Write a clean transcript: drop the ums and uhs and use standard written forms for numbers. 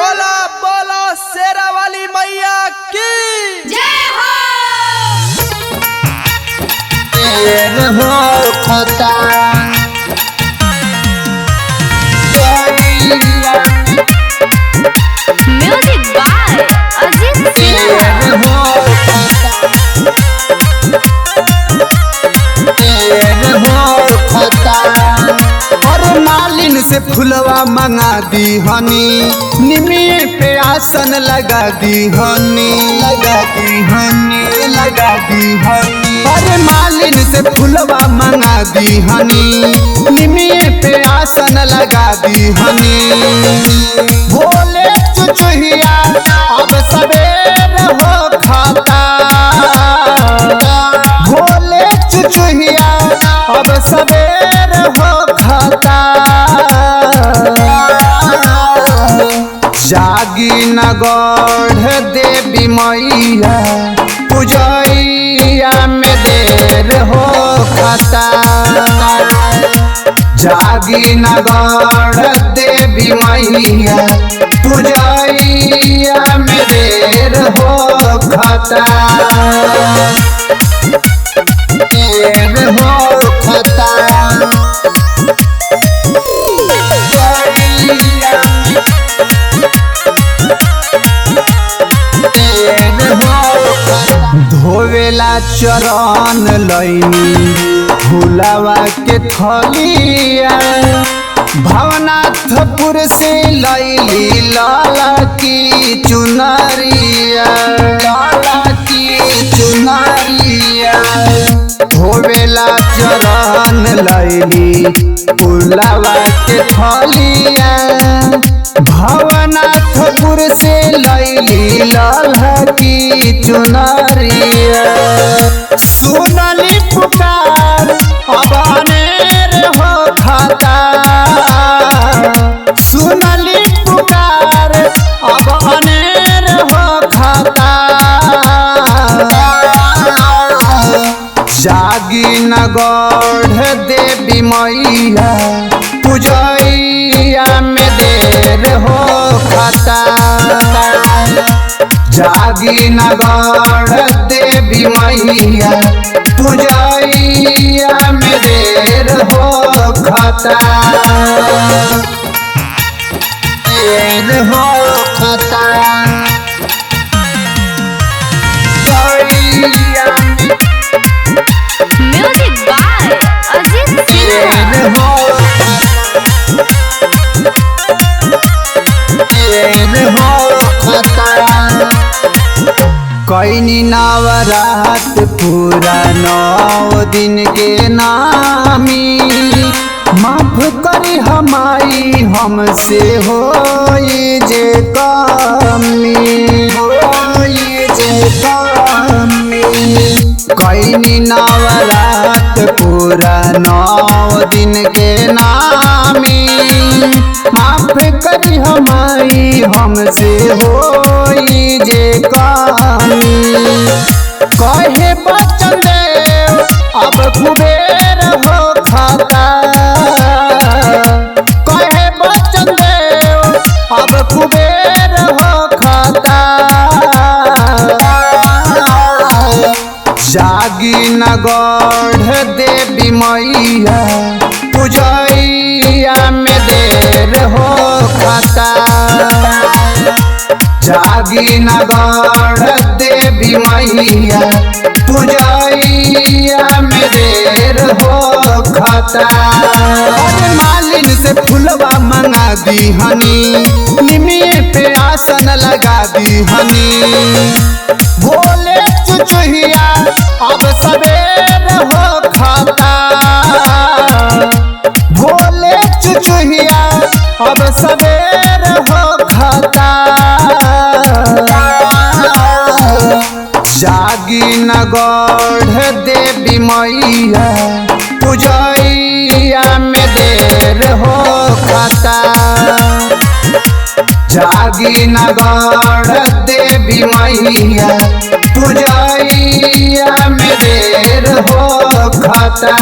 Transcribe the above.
बोला बोला शेरा वाली मैया की जय हो। Music by Ajit Singh. और मालिन से फुलवा मंगा दी हनी, निमिये पे आसन लगा दी हनी, लगा दी हनी, लगा दी हनी। और मालिन से फुलवा मंगा दी हनी, निमिये पे आसन लगा दी हनी। भोले चुचुहिया अब सवेर हो खाता, भोले चुचुहिया अब सवेर हो खाता। जागी न गढ़ देवी मैया, पूजैया में देर हो खाता। जागी न गढ़ देवी मैया, पूजैया में देर हो खाता। देर हो खाता। धोवेला चरण लैनी फुलावा के थलिया, भवनाथपुर से लैली लाला की चुनरिया, लाला की चुनरिया। धोवेला चरण लैली फुलावा के थलिया, भवनाथपुर से लैली लाला की चुनरिया। सुनली पुकार अब अनेर हो खाता, सुनली पुकार अब अनेर हो खाता। जागी न गढ़ देवी मैया, पूजैया में देर हो खाता। जागी न गढ़ देवी मैया, पूजैया में देर हो खाता। देर हो खाता। Music by Ajit Singh. कैनी नवरात पूरा 9 दिन के नामी, माफ करी हमारी हमसे होई जे कमी, होई जे कमी। कैनी नवरात पूरा 9 दिन के नामी, माफ करी हमारी हमसे होई जे कमी। कहे बचन देव अब कुबेर हो खाता, कहे बचन देव अब कुबेर हो खाता। जागी न गढ़ देवी मैया, पूजैया में देर हो खाता। जागी न गढ़ देवी मैया, पूजैया में देर हो खाता। मालिन से फुलवा मंगा दी हनी, निमिये पे आसन लगा दी हनी। भोले चुचुहिया अब सवेर हो खाता, भोले चुचुहिया अब सवेर हो खाता। जागी न गढ़ देवी मैया, पूजैया में देर हो खाता। जागी न गढ़ देवी मैया, पूजैया में देर हो खाता।